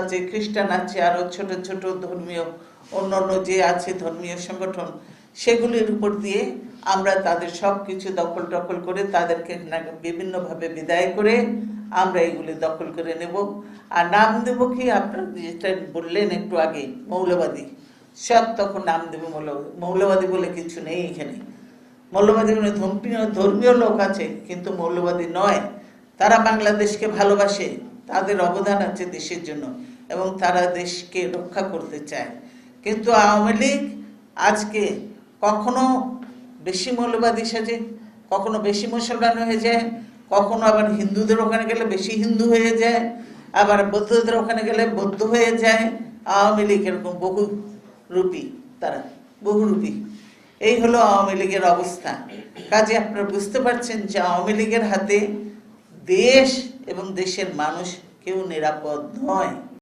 আছে, খ্রিস্টান আছে, আরো ছোট ছোট ধর্মীয় অন্যান্য যে আছে ধর্মীয় সংগঠন, সেগুলির উপর দিয়ে আমরা তাদের সব কিছু দখল করে তাদেরকে বিভিন্নভাবে বিদায় করে আমরা এগুলি দখল করে নেব। আর নাম দেব কি, আপনারা যেটা বললেন একটু আগে, মৌলবাদী, সব তখন নাম দেব মৌলবাদী। মৌলবাদী বলে কিছু নেই এখানে। মৌলবাদী মানে ধর্মীয় লোক আছে, কিন্তু মৌলবাদী নয়। তারা বাংলাদেশকে ভালোবাসে, তাদের অবদান আছে দেশের জন্য, এবং তারা দেশকে রক্ষা করতে চায়। কিন্তু আওয়ামী লীগ আজকে কখনো বেশি মৌলবাদী সাজে, কখনো বেশি মুসলমান হয়ে যায়, কখনো আবার হিন্দুদের ওখানে গেলে বেশি হিন্দু হয়ে যায়, আবার বৌদ্ধদের ওখানে গেলে বৌদ্ধ হয়ে যায়। আওয়ামী লীগ এরকম বহুরূপী, তারা বহুরূপী। এই হলো আওয়ামী লীগের অবস্থা। কাজে আপনারা বুঝতে পারছেন যে আওয়ামী লীগের হাতে দেশ এবং দেশের মানুষ কেউ নিরাপদ নয়।